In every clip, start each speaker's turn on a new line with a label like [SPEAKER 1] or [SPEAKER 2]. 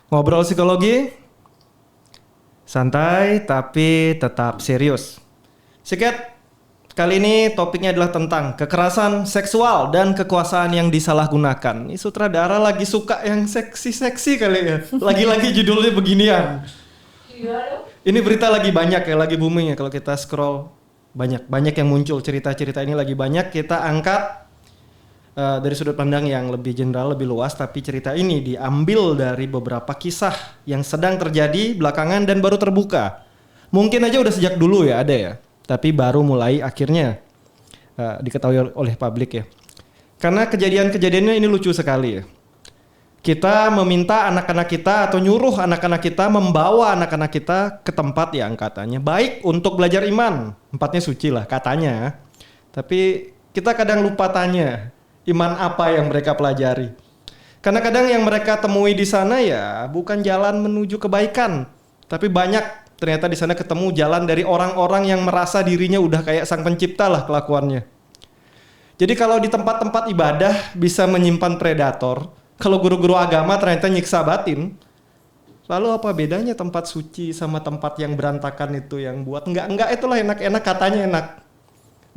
[SPEAKER 1] Ngobrol psikologi, santai tapi tetap serius. Siket, kali ini topiknya adalah tentang kekerasan seksual dan kekuasaan yang disalahgunakan. Ini sutradara lagi suka yang seksi-seksi kali ya. Lagi-lagi judulnya beginian. Ini berita lagi banyak ya, lagi booming ya kalau kita scroll. Banyak yang muncul, cerita-cerita ini lagi banyak. Kita angkat dari sudut pandang yang lebih general, lebih luas, tapi cerita ini diambil dari beberapa kisah yang sedang terjadi belakangan dan baru terbuka. Mungkin aja udah sejak dulu ya ada ya, tapi baru mulai akhirnya diketahui oleh publik ya. Karena kejadiannya ini lucu sekali ya. Kita meminta anak-anak kita atau nyuruh anak-anak kita membawa anak-anak kita ke tempat yang katanya baik untuk belajar iman. Tempatnya suci lah katanya. Tapi kita kadang lupa tanya iman apa yang mereka pelajari. Karena kadang yang mereka temui di sana ya bukan jalan menuju kebaikan, tapi banyak ternyata di sana ketemu jalan dari orang-orang yang merasa dirinya udah kayak sang pencipta lah kelakuannya. Jadi kalau di tempat-tempat ibadah bisa menyimpan predator, kalau guru-guru agama ternyata nyiksa batin, lalu apa bedanya tempat suci sama tempat yang berantakan itu yang buat enggak itulah enak-enak katanya enak.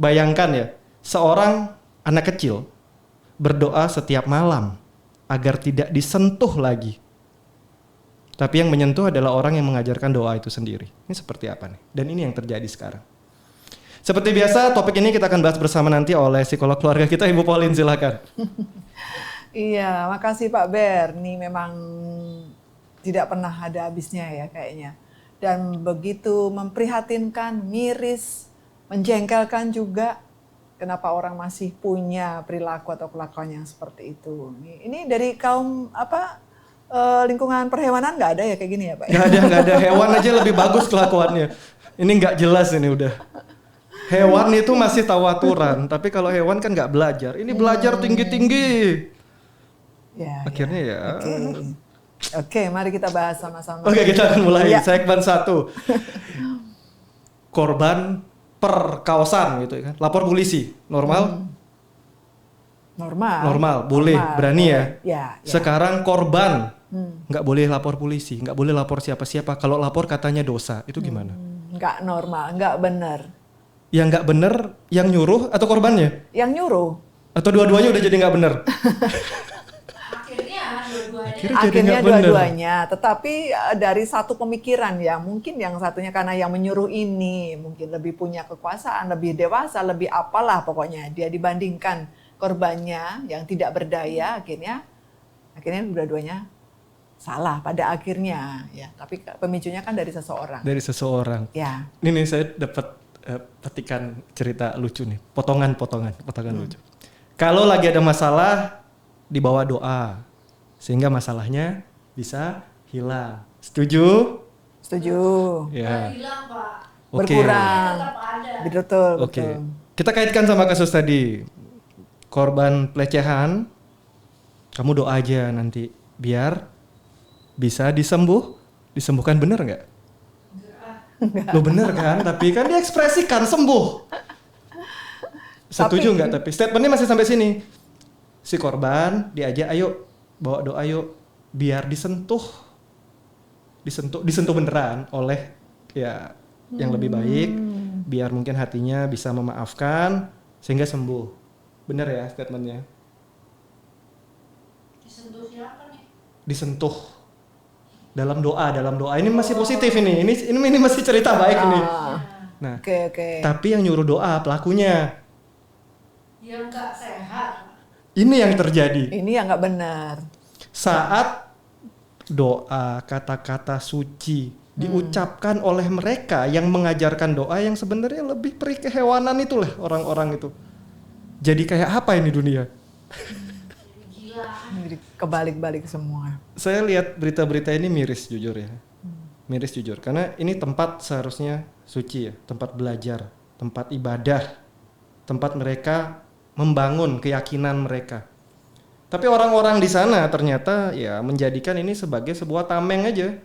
[SPEAKER 1] Bayangkan ya, seorang anak kecil berdoa setiap malam agar tidak disentuh lagi. Tapi yang menyentuh adalah orang yang mengajarkan doa itu sendiri. Ini seperti apa nih? Dan ini yang terjadi sekarang. Seperti biasa, topik ini kita akan bahas bersama nanti oleh psikolog keluarga kita, Ibu Pauline, silakan.
[SPEAKER 2] Iya, makasih Pak Ber. Ini memang tidak pernah ada habisnya ya kayaknya. Dan begitu memprihatinkan, miris, menjengkelkan juga. Kenapa orang masih punya perilaku atau kelakuan yang seperti itu? Ini dari kaum lingkungan perhewanan nggak ada ya kayak gini ya Pak?
[SPEAKER 1] Nggak ada. Hewan aja lebih bagus kelakuannya. Ini nggak jelas ini udah. Hewan itu masih tahu aturan, tapi kalau hewan kan nggak belajar. Ini belajar tinggi-tinggi.
[SPEAKER 2] Ya,
[SPEAKER 1] akhirnya ya.
[SPEAKER 2] Oke, mari kita bahas sama-sama.
[SPEAKER 1] Oke, kita akan mulai segmen 1. Korban perkawasan gitu kan. Lapor polisi. Normal? Normal, boleh, berani ya.
[SPEAKER 2] Ya.
[SPEAKER 1] Sekarang korban nggak boleh lapor polisi, nggak boleh lapor siapa-siapa. Kalau lapor katanya dosa, itu gimana?
[SPEAKER 2] Nggak normal, nggak benar.
[SPEAKER 1] Yang nggak benar, yang nyuruh atau korbannya?
[SPEAKER 2] Yang nyuruh.
[SPEAKER 1] Atau dua-duanya udah jadi nggak benar?
[SPEAKER 2] Akhirnya dua-duanya, tetapi dari satu pemikiran ya, mungkin yang satunya karena yang menyuruh ini mungkin lebih punya kekuasaan, lebih dewasa, lebih apalah pokoknya dia dibandingkan korbannya yang tidak berdaya, akhirnya dua-duanya salah pada akhirnya ya. Tapi pemicunya kan dari seseorang.
[SPEAKER 1] Dari seseorang.
[SPEAKER 2] Ya.
[SPEAKER 1] Ini saya dapat petikan cerita lucu nih, potongan lucu. Kalau lagi ada masalah dibawa doa. Sehingga masalahnya bisa hilang. Setuju?
[SPEAKER 2] Setuju.
[SPEAKER 1] Ya.
[SPEAKER 3] Hilang, Pak.
[SPEAKER 2] Berkurang. Betul.
[SPEAKER 1] Oke. Kita kaitkan sama kasus tadi. Korban pelecehan. Kamu doa aja nanti biar bisa disembuhkan, bener nggak? Lo bener kan? Tapi kan diekspresikan sembuh. Setuju nggak? Tapi statementnya masih sampai sini. Si korban diajak, ayo bawa doa yuk biar disentuh beneran oleh ya yang lebih baik, biar mungkin hatinya bisa memaafkan sehingga sembuh. Bener ya statementnya?
[SPEAKER 3] Disentuh siapa nih?
[SPEAKER 1] Disentuh dalam doa. Ini masih positif ini masih cerita baik ini. Nah,
[SPEAKER 2] Oke.
[SPEAKER 1] tapi yang nyuruh doa pelakunya
[SPEAKER 3] Yang nggak sehat.
[SPEAKER 1] ini yang terjadi.
[SPEAKER 2] Ini yang nggak benar.
[SPEAKER 1] Saat doa, kata-kata suci diucapkan oleh mereka yang mengajarkan doa yang sebenarnya lebih peri kehewanan itulah orang-orang itu. Jadi kayak apa ini dunia?
[SPEAKER 3] Gila.
[SPEAKER 2] Jadi kebalik-balik semua.
[SPEAKER 1] Saya lihat berita-berita ini miris jujur ya. Miris jujur karena ini tempat seharusnya suci ya, tempat belajar, tempat ibadah, tempat mereka membangun keyakinan mereka. Tapi orang-orang di sana ternyata ya menjadikan ini sebagai sebuah tameng aja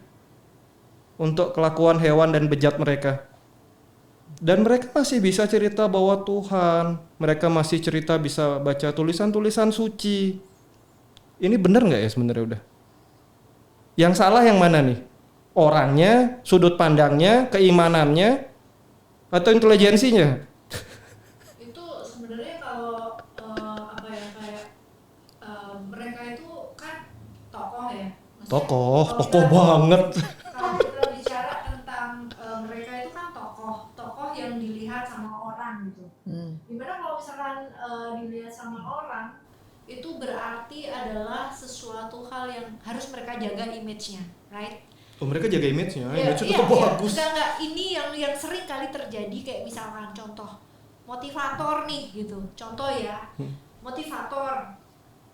[SPEAKER 1] untuk kelakuan hewan dan bejat mereka. Dan mereka masih bisa cerita bahwa Tuhan, mereka masih cerita bisa baca tulisan-tulisan suci. Ini benar nggak ya sebenarnya udah? Yang salah yang mana nih? Orangnya, sudut pandangnya, keimanannya, atau intelijensinya?
[SPEAKER 3] Itu sebenarnya kalau apa ya kayak mereka itu kan tokoh ya. Maksudnya,
[SPEAKER 1] Tokoh
[SPEAKER 3] kalau kita-
[SPEAKER 1] banget.
[SPEAKER 3] Kalau kita bicara tentang mereka itu kan tokoh yang dilihat sama orang gitu. Dimana kalau misalkan dilihat sama orang itu berarti adalah sesuatu hal yang harus mereka jaga image-nya, right?
[SPEAKER 1] Oh, mereka jaga image-nya,
[SPEAKER 3] Iya,
[SPEAKER 1] image-nya
[SPEAKER 3] iya,
[SPEAKER 1] tetap
[SPEAKER 3] iya.
[SPEAKER 1] bagus.
[SPEAKER 3] Enggak. Ini yang sering kali terjadi kayak misalkan contoh motivator nih gitu. Contoh ya, motivator.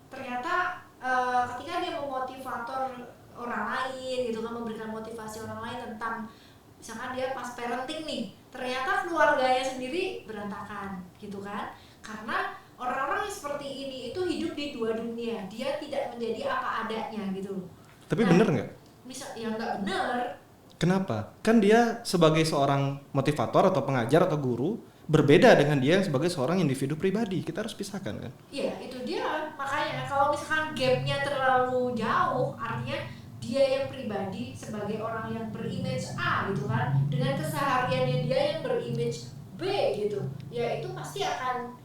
[SPEAKER 3] Ternyata ketika dia memotivator orang lain gitu kan, memberikan motivasi orang lain tentang misalkan dia pas parenting nih, ternyata keluarganya sendiri berantakan gitu kan. Karena orang-orang yang seperti ini itu hidup di dua dunia, dia tidak menjadi apa adanya gitu.
[SPEAKER 1] Tapi
[SPEAKER 3] Nah,
[SPEAKER 1] bener nggak?
[SPEAKER 3] Misal ya nggak bener.
[SPEAKER 1] Kenapa? Kan dia sebagai seorang motivator atau pengajar atau guru berbeda dengan dia sebagai seorang individu pribadi. Kita harus pisahkan kan?
[SPEAKER 3] Iya itu dia, makanya kalau misalkan gapnya terlalu jauh, artinya dia yang pribadi sebagai orang yang berimage A gitu kan, dengan kesehariannya dia yang berimage B gitu, ya itu pasti akan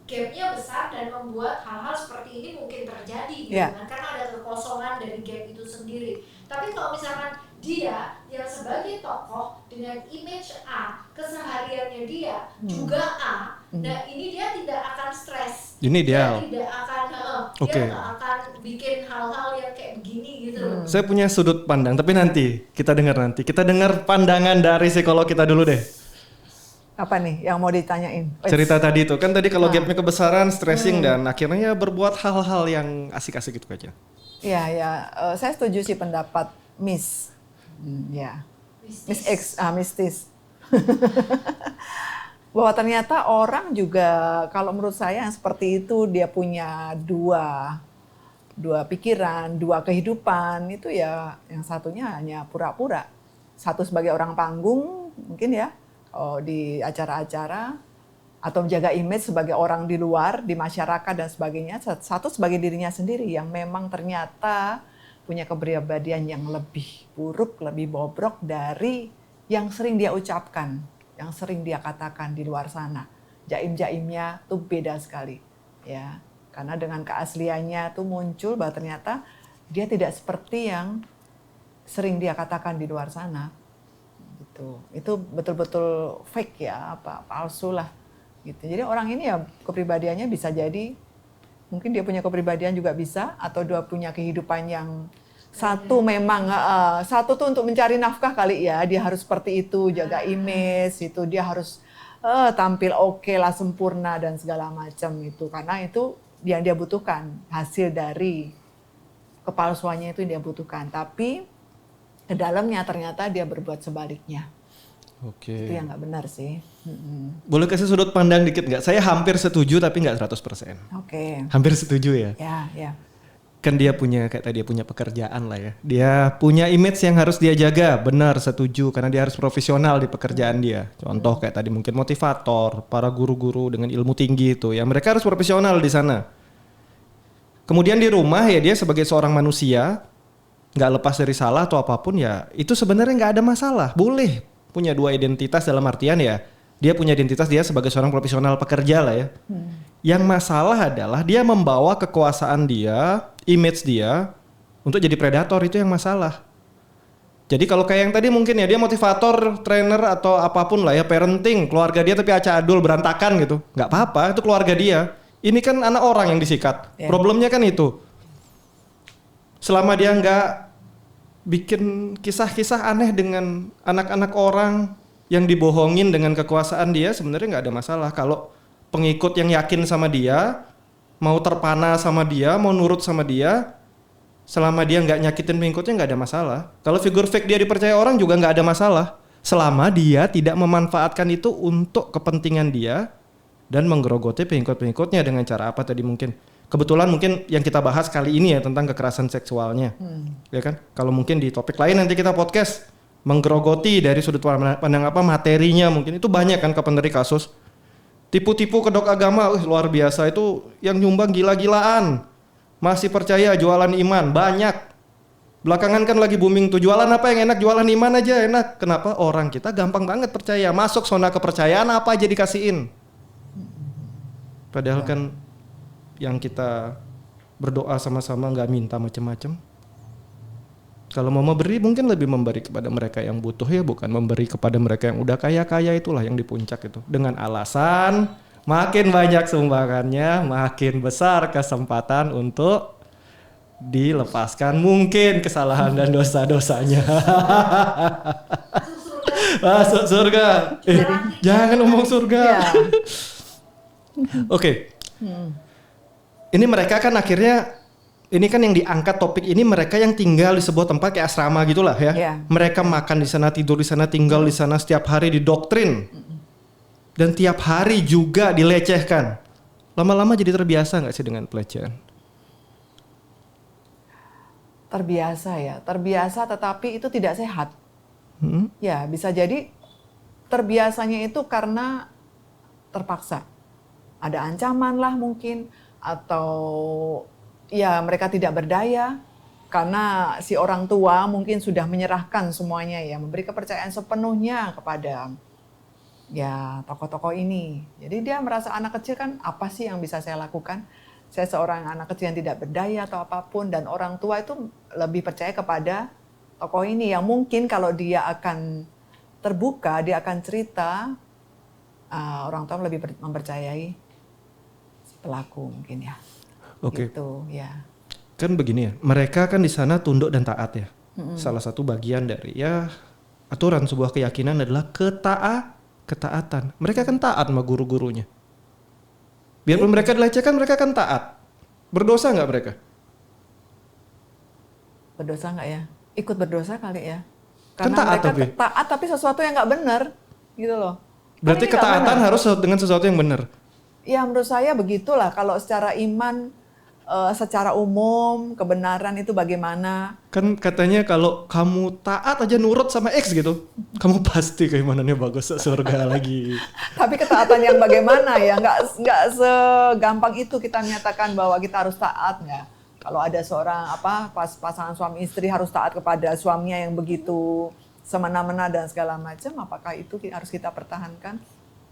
[SPEAKER 3] gapnya besar dan membuat hal-hal seperti ini mungkin terjadi gitu kan, karena ada kekosongan dari gap itu sendiri. Tapi kalau misalkan dia yang sebagai tokoh dengan image A, kesehariannya dia juga A, nah ini dia tidak akan stres.
[SPEAKER 1] Ini ideal.
[SPEAKER 3] Dia tidak akan
[SPEAKER 1] Oke.
[SPEAKER 3] dia nggak akan bikin hal-hal yang kayak begini gitu loh.
[SPEAKER 1] Saya punya sudut pandang, tapi nanti kita dengar pandangan dari psikolog kita dulu deh.
[SPEAKER 2] Apa nih yang mau ditanyain?
[SPEAKER 1] Cerita tadi itu kan tadi kalau gapnya kebesaran, stressing dan akhirnya ya berbuat hal-hal yang asik-asik gitu aja.
[SPEAKER 2] Iya, ya. Saya setuju sih pendapat Miss. Ya. Miss X, mistis. Bahwa ternyata orang juga kalau menurut saya yang seperti itu dia punya dua pikiran, dua kehidupan, itu ya yang satunya hanya pura-pura. Satu sebagai orang panggung mungkin ya, di acara-acara, atau menjaga image sebagai orang di luar, di masyarakat dan sebagainya. Satu sebagai dirinya sendiri yang memang ternyata punya kepribadian yang lebih buruk, lebih bobrok dari yang sering dia ucapkan, yang sering dia katakan di luar sana. Jaim-jaimnya tuh beda sekali, ya. Karena dengan keasliannya tuh muncul bahwa ternyata dia tidak seperti yang sering dia katakan di luar sana. Gitu. Itu betul-betul fake ya, palsu lah. Gitu. Jadi orang ini ya kepribadiannya bisa jadi mungkin dia punya kepribadian juga bisa, atau dia punya kehidupan yang satu memang satu tuh untuk mencari nafkah kali ya, dia harus seperti itu, jaga image itu, dia harus tampil oke lah, sempurna dan segala macam itu, karena itu yang dia butuhkan, hasil dari kepalsuannya itu yang dia butuhkan. Tapi ke dalamnya ternyata dia berbuat sebaliknya.
[SPEAKER 1] Oke.
[SPEAKER 2] Itu yang nggak benar sih.
[SPEAKER 1] Boleh kasih sudut pandang dikit nggak? Saya hampir setuju tapi nggak 100%.
[SPEAKER 2] Oke.
[SPEAKER 1] Hampir setuju ya.
[SPEAKER 2] Ya.
[SPEAKER 1] Kan dia punya kayak tadi, punya pekerjaan lah ya. Dia punya image yang harus dia jaga. Benar, setuju, karena dia harus profesional di pekerjaan dia. Contoh kayak tadi mungkin motivator, para guru-guru dengan ilmu tinggi itu ya, mereka harus profesional di sana. Kemudian di rumah ya dia sebagai seorang manusia, nggak lepas dari salah atau apapun ya, itu sebenarnya nggak ada masalah. Boleh punya dua identitas, dalam artian ya dia punya identitas dia sebagai seorang profesional pekerja lah ya. Yang masalah adalah dia membawa kekuasaan dia, image dia untuk jadi predator, itu yang masalah. Jadi kalau kayak yang tadi mungkin ya dia motivator, trainer atau apapun lah ya, parenting, keluarga dia tapi acadul, berantakan gitu. Nggak apa-apa, itu keluarga dia. Ini kan anak orang yang disikat.
[SPEAKER 2] Yeah.
[SPEAKER 1] Problemnya kan itu. Selama dia nggak bikin kisah-kisah aneh dengan anak-anak orang yang dibohongin dengan kekuasaan dia, sebenarnya nggak ada masalah. Kalau pengikut yang yakin sama dia, mau terpana sama dia, mau nurut sama dia, selama dia nggak nyakitin pengikutnya nggak ada masalah. Kalau figur fake dia dipercaya orang juga nggak ada masalah, selama dia tidak memanfaatkan itu untuk kepentingan dia dan menggerogoti pengikut-pengikutnya dengan cara apa tadi mungkin. Kebetulan mungkin yang kita bahas kali ini ya tentang kekerasan seksualnya, ya kan? Kalau mungkin di topik lain nanti kita podcast menggerogoti dari sudut pandang apa materinya, mungkin itu banyak kan kapan dari kasus tipu-tipu kedok agama, luar biasa itu yang nyumbang gila-gilaan, masih percaya jualan iman banyak. Belakangan kan lagi booming tuh, jualan apa yang enak, jualan iman aja enak. Kenapa? Orang kita gampang banget percaya, masuk zona kepercayaan apa aja dikasihin. Padahal kan yang kita berdoa sama-sama nggak minta macam-macam. Kalau mau memberi mungkin lebih memberi kepada mereka yang butuh ya, bukan memberi kepada mereka yang udah kaya-kaya, itulah yang di puncak itu. Dengan alasan makin banyak sumbangannya, makin besar kesempatan untuk dilepaskan mungkin kesalahan dan dosa-dosanya. Masuk surga. Jangan ngomong surga.
[SPEAKER 2] Ya.
[SPEAKER 1] Oke. Ini mereka kan akhirnya, ini kan yang diangkat topik ini mereka yang tinggal di sebuah tempat kayak asrama gitulah ya.
[SPEAKER 2] Ya.
[SPEAKER 1] Mereka makan di sana, tidur di sana, tinggal di sana, setiap hari didoktrin. Dan tiap hari juga dilecehkan. Lama-lama jadi terbiasa nggak sih dengan pelecehan?
[SPEAKER 2] Terbiasa ya, terbiasa tetapi itu tidak sehat. Ya, bisa jadi terbiasanya itu karena terpaksa. Ada ancaman lah mungkin, atau ya mereka tidak berdaya karena si orang tua mungkin sudah menyerahkan semuanya ya, memberi kepercayaan sepenuhnya kepada ya tokoh-tokoh ini. Jadi dia merasa anak kecil kan, apa sih yang bisa saya lakukan? Saya seorang anak kecil yang tidak berdaya atau apapun, dan orang tua itu lebih percaya kepada tokoh ini yang mungkin kalau dia akan terbuka, dia akan cerita, orang tua lebih mempercayai si pelaku mungkin ya.
[SPEAKER 1] Oke.
[SPEAKER 2] Gitu, ya.
[SPEAKER 1] Kan begini ya, mereka kan di sana tunduk dan taat ya. Salah satu bagian dari ya aturan sebuah keyakinan adalah ketaatan. Mereka kan taat sama guru-gurunya. Biarpun mereka dilecehkan, mereka kan taat. Berdosa nggak mereka?
[SPEAKER 2] Berdosa nggak ya? Ikut berdosa kali ya.
[SPEAKER 1] Kan
[SPEAKER 2] Karena
[SPEAKER 1] taat
[SPEAKER 2] mereka taat tapi sesuatu yang nggak benar, gitu loh.
[SPEAKER 1] Berarti
[SPEAKER 2] Kan ini nggak
[SPEAKER 1] ketaatan
[SPEAKER 2] benar.
[SPEAKER 1] harus dengan sesuatu yang benar.
[SPEAKER 2] Ya menurut saya begitulah. Kalau secara iman, secara umum kebenaran itu bagaimana?
[SPEAKER 1] Kan katanya kalau kamu taat aja nurut sama X gitu, kamu pasti keimanannya bagus surga lagi.
[SPEAKER 2] Tapi ketaatan yang bagaimana ya? Nggak segampang itu kita menyatakan bahwa kita harus taat nggak? Kalau ada seorang pasangan suami istri harus taat kepada suaminya yang begitu semena-mena dan segala macam, apakah itu harus kita pertahankan?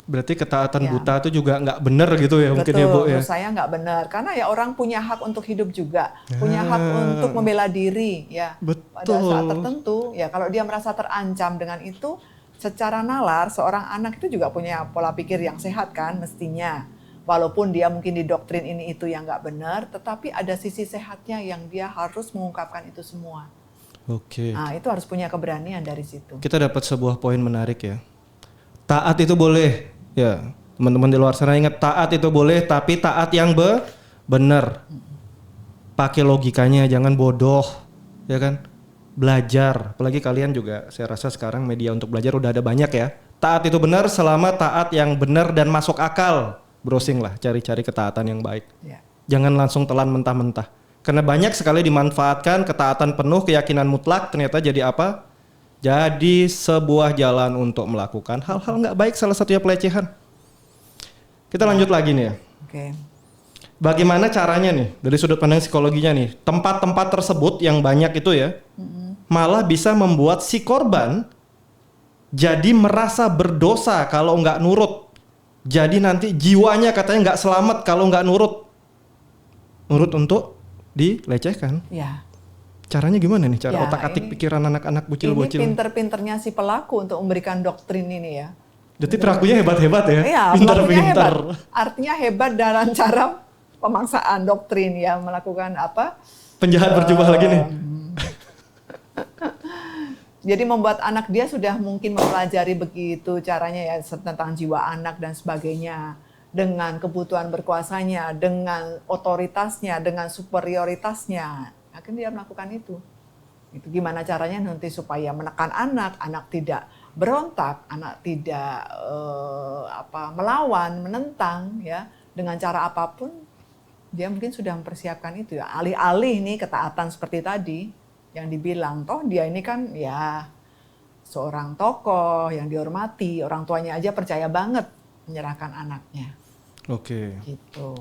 [SPEAKER 1] Berarti ketaatan
[SPEAKER 2] Ya.
[SPEAKER 1] buta itu juga nggak benar gitu ya mungkin ya Bu ya.
[SPEAKER 2] Menurut saya nggak benar. Karena ya orang punya hak untuk hidup juga. Punya hak untuk membela diri ya.
[SPEAKER 1] Betul.
[SPEAKER 2] Pada saat tertentu ya kalau dia merasa terancam dengan itu, secara nalar seorang anak itu juga punya pola pikir yang sehat kan mestinya. Walaupun dia mungkin didoktrin ini itu yang nggak benar, tetapi ada sisi sehatnya yang dia harus mengungkapkan itu semua.
[SPEAKER 1] Oke.
[SPEAKER 2] Nah itu harus punya keberanian dari situ.
[SPEAKER 1] Kita dapat sebuah poin menarik ya. Taat itu boleh. Ya, teman-teman di luar sana ingat, taat itu boleh, tapi taat yang benar. Pakai logikanya, jangan bodoh, ya kan? Belajar, apalagi kalian juga, saya rasa sekarang media untuk belajar udah ada banyak ya. Taat itu benar selama taat yang benar dan masuk akal. Browsing lah, cari-cari ketaatan yang baik.
[SPEAKER 2] Ya.
[SPEAKER 1] Jangan langsung telan mentah-mentah. Karena banyak sekali dimanfaatkan ketaatan penuh, keyakinan mutlak, ternyata jadi apa? Jadi sebuah jalan untuk melakukan hal-hal nggak baik, salah satunya pelecehan. Kita lanjut lagi nih ya.
[SPEAKER 2] Oke.
[SPEAKER 1] Bagaimana caranya nih dari sudut pandang psikologinya nih, tempat-tempat tersebut yang banyak itu ya, malah bisa membuat si korban jadi merasa berdosa kalau nggak nurut. Jadi nanti jiwanya katanya nggak selamat kalau nggak nurut. Nurut untuk dilecehkan.
[SPEAKER 2] Ya.
[SPEAKER 1] Caranya gimana nih? Cara
[SPEAKER 2] Ya,
[SPEAKER 1] otak-atik
[SPEAKER 2] ini-
[SPEAKER 1] pikiran anak-anak
[SPEAKER 2] Ini
[SPEAKER 1] bocil-bocil.
[SPEAKER 2] pinter-pinternya si pelaku untuk memberikan doktrin ini ya.
[SPEAKER 1] Jadi pelakunya hebat-hebat ya.
[SPEAKER 2] Iya, pelakunya hebat.
[SPEAKER 1] Pintar-pintar.
[SPEAKER 2] Artinya hebat dalam cara pemaksaan doktrin ya, melakukan apa?
[SPEAKER 1] Penjahat berjubah lagi nih.
[SPEAKER 2] Jadi membuat anak dia sudah mungkin mempelajari begitu caranya ya tentang jiwa anak dan sebagainya. Dengan kebutuhan berkuasanya, dengan otoritasnya, dengan superioritasnya. Akhirnya dia melakukan itu. Itu gimana caranya nanti supaya menekan anak, anak tidak berontak, anak tidak melawan, menentang ya dengan cara apapun. Dia mungkin sudah mempersiapkan itu ya. Alih-alih nih ketaatan seperti tadi yang dibilang, toh dia ini kan ya seorang tokoh yang dihormati, orang tuanya aja percaya banget menyerahkan anaknya.
[SPEAKER 1] Oke.
[SPEAKER 2] Gitu.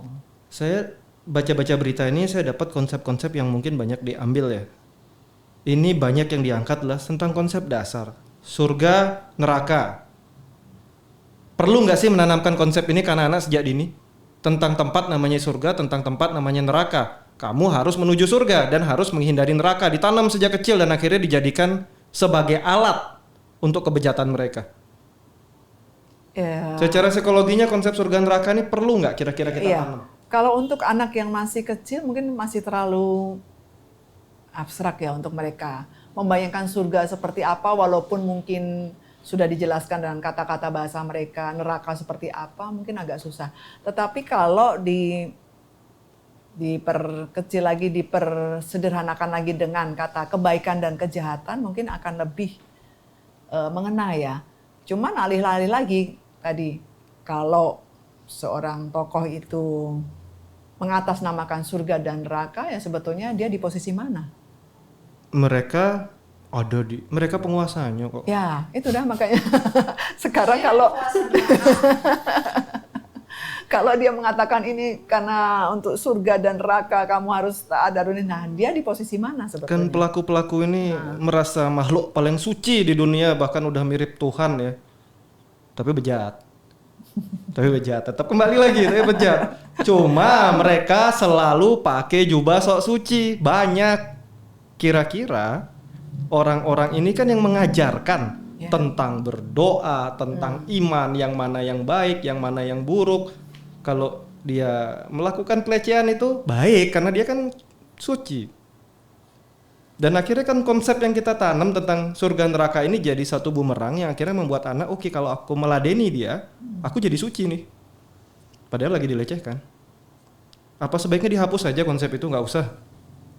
[SPEAKER 1] Saya baca-baca berita ini saya dapat konsep-konsep yang mungkin banyak diambil ya. ini banyak yang diangkat adalah tentang konsep dasar surga, neraka. Perlu nggak sih menanamkan konsep ini ke anak-anak sejak dini? Tentang tempat namanya surga, tentang tempat namanya neraka. Kamu harus menuju surga dan harus menghindari neraka. Ditanam sejak kecil dan akhirnya dijadikan sebagai alat untuk kebejatan mereka.
[SPEAKER 2] Ya.
[SPEAKER 1] Secara psikologinya konsep surga neraka ini perlu nggak kira-kira kita
[SPEAKER 2] Iya.
[SPEAKER 1] tanam?
[SPEAKER 2] Kalau untuk anak yang masih kecil mungkin masih terlalu abstrak ya untuk mereka. Membayangkan surga seperti apa walaupun mungkin sudah dijelaskan dengan kata-kata bahasa mereka, neraka seperti apa mungkin agak susah. Tetapi kalau diperkecil lagi, dipersederhanakan lagi dengan kata kebaikan dan kejahatan mungkin akan lebih mengena ya. Cuman alih-alih lagi tadi, kalau seorang tokoh itu mengatasnamakan surga dan neraka, ya sebetulnya dia di posisi mana?
[SPEAKER 1] Mereka mereka penguasanya kok.
[SPEAKER 2] Ya, itu dah makanya. Sekarang
[SPEAKER 3] Dia kuasa
[SPEAKER 2] kalau dia mengatakan ini karena untuk surga dan neraka kamu harus taat dan nah dia di posisi mana
[SPEAKER 1] Kan
[SPEAKER 2] sebetulnya?
[SPEAKER 1] pelaku-pelaku ini merasa makhluk paling suci di dunia, bahkan udah mirip Tuhan ya. Tapi bejat. Tetap kembali lagi, tapi bejat. Cuma mereka selalu pakai jubah sok suci. Banyak. Kira-kira orang-orang ini kan yang mengajarkan tentang berdoa, tentang iman, yang mana yang baik, yang mana yang buruk. Kalau dia melakukan pelecehan itu baik karena dia kan suci. Dan akhirnya kan konsep yang kita tanam tentang surga neraka ini jadi satu bumerang yang akhirnya membuat anak, oke, kalau aku meladeni dia, aku jadi suci nih. Padahal lagi dilecehkan. Apa sebaiknya dihapus saja konsep itu, nggak usah?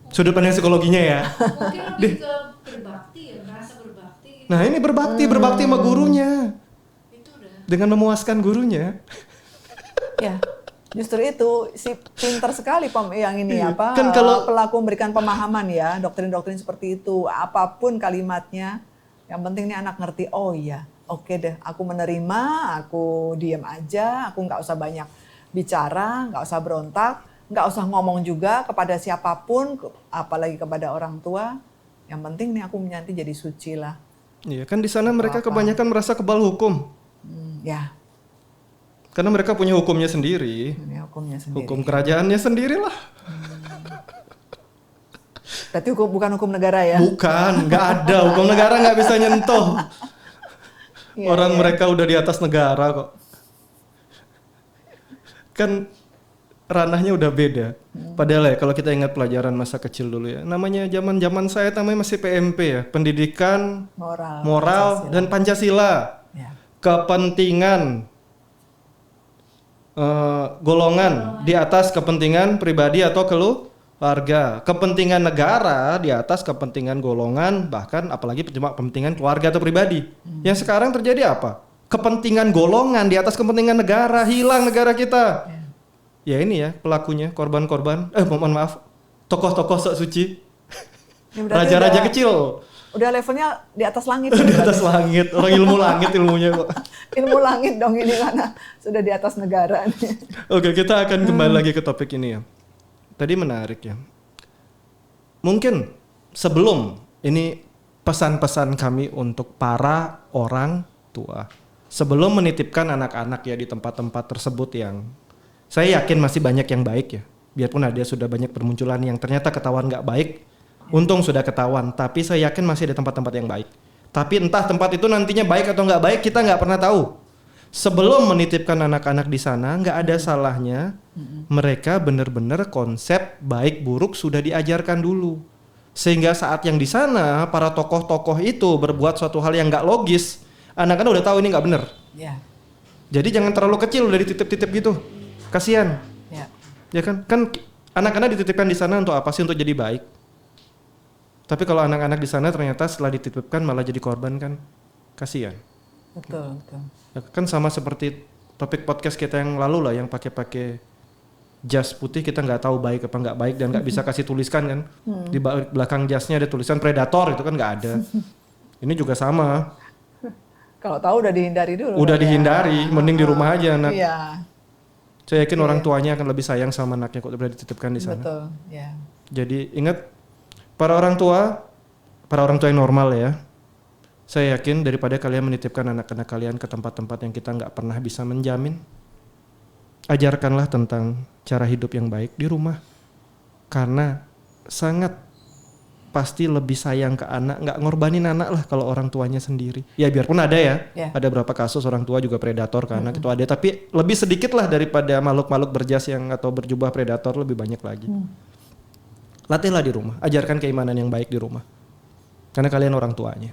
[SPEAKER 1] Sudut pandang psikologinya ya.
[SPEAKER 3] mungkin lebih ke berbakti ya, merasa berbakti gitu.
[SPEAKER 1] Nah ini berbakti sama gurunya.
[SPEAKER 3] Itu udah.
[SPEAKER 1] Dengan memuaskan gurunya.
[SPEAKER 2] Ya, justru itu si pintar sekali yang ini apa
[SPEAKER 1] Kan kalau
[SPEAKER 2] pelaku memberikan pemahaman ya, doktrin-doktrin seperti itu, apapun kalimatnya, yang penting nih anak ngerti. Oh iya, oke deh, aku menerima, aku diam aja, aku nggak usah banyak bicara, nggak usah berontak, nggak usah ngomong juga kepada siapapun, apalagi kepada orang tua. Yang penting nih aku nanti jadi suci lah.
[SPEAKER 1] iya kan di sana mereka kebanyakan merasa kebal hukum.
[SPEAKER 2] Ya,
[SPEAKER 1] Karena mereka punya hukumnya sendiri.
[SPEAKER 2] ini hukumnya sendiri.
[SPEAKER 1] Hukum kerajaannya sendirilah.
[SPEAKER 2] Berarti bukan hukum negara ya?
[SPEAKER 1] Bukan, nggak ada. Hukum negara nggak bisa nyentuh.
[SPEAKER 2] Iya,
[SPEAKER 1] Orang
[SPEAKER 2] iya.
[SPEAKER 1] mereka udah di atas negara kok. Kan ranahnya udah beda. Padahal ya kalau kita ingat pelajaran masa kecil dulu ya. Namanya zaman-zaman saya namanya masih PMP ya. Pendidikan, moral,
[SPEAKER 2] Pancasila.
[SPEAKER 1] dan Pancasila.
[SPEAKER 2] Ya.
[SPEAKER 1] Kepentingan golongan di atas kepentingan pribadi atau keluarga. Kepentingan negara di atas kepentingan golongan, bahkan apalagi cuma kepentingan keluarga atau pribadi. Yang sekarang terjadi apa? Kepentingan golongan di atas kepentingan negara, hilang negara kita. Ya ini ya pelakunya, korban-korban. Mohon maaf, tokoh-tokoh sok suci,
[SPEAKER 2] Ini berarti
[SPEAKER 1] raja-raja
[SPEAKER 2] udah-
[SPEAKER 1] kecil.
[SPEAKER 2] Udah levelnya di atas langit.
[SPEAKER 1] Di atas langit, orang ilmu langit ilmunya kok.
[SPEAKER 2] Ilmu langit dong ini karena sudah di atas negara.
[SPEAKER 1] Oke, kita akan kembali lagi ke topik ini ya. Tadi menarik ya. Mungkin sebelum ini pesan-pesan kami untuk para orang tua. Sebelum menitipkan anak-anak ya di tempat-tempat tersebut yang saya yakin masih banyak yang baik ya. Biarpun ada sudah banyak bermunculan yang ternyata ketahuan nggak baik. Untung sudah ketahuan, tapi saya yakin masih ada tempat-tempat yang baik. Tapi entah tempat itu nantinya baik atau nggak baik, kita nggak pernah tahu. Sebelum menitipkan anak-anak di sana, nggak ada salahnya mereka benar-benar konsep baik buruk sudah diajarkan dulu. Sehingga saat yang di sana para tokoh-tokoh itu berbuat suatu hal yang nggak logis, anak-anak udah tahu ini nggak benar.
[SPEAKER 2] Ya,
[SPEAKER 1] Jadi jangan terlalu kecil udah dititip-titip gitu, kasihan.
[SPEAKER 2] ya.
[SPEAKER 1] Ya kan anak-anak dititipkan di sana untuk apa sih? Untuk jadi baik. Tapi kalau anak-anak di sana ternyata setelah dititipkan malah jadi korban kan, kasihan.
[SPEAKER 2] Betul, betul.
[SPEAKER 1] Ya, kan sama seperti topik podcast kita yang lalu lah, yang pakai jas putih kita nggak tahu baik apa nggak baik dan nggak bisa kasih tuliskan kan. Di belakang jasnya ada tulisan predator, itu kan nggak ada. Ini juga sama.
[SPEAKER 2] Kalau tahu udah dihindari dulu.
[SPEAKER 1] Udah
[SPEAKER 2] kan ya.
[SPEAKER 1] dihindari, mending di rumah aja anak.
[SPEAKER 2] Iya,
[SPEAKER 1] Saya yakin orang tuanya akan lebih sayang sama anaknya kok udah dititipkan di sana.
[SPEAKER 2] betul. Ya.
[SPEAKER 1] Jadi ingat para orang tua, para orang tua yang normal ya, saya yakin daripada kalian menitipkan anak-anak kalian ke tempat-tempat yang kita nggak pernah bisa menjamin, ajarkanlah tentang cara hidup yang baik di rumah. Karena sangat pasti lebih sayang ke anak, nggak ngorbanin anak lah kalau orang tuanya sendiri. Ya biarpun ada ya, ada beberapa kasus orang tua juga predator ke anak itu ada, tapi lebih sedikit lah daripada makhluk-makhluk berjas yang atau berjubah predator, lebih banyak lagi. Latihlah di rumah, ajarkan keimanan yang baik di rumah. Karena kalian orang tuanya.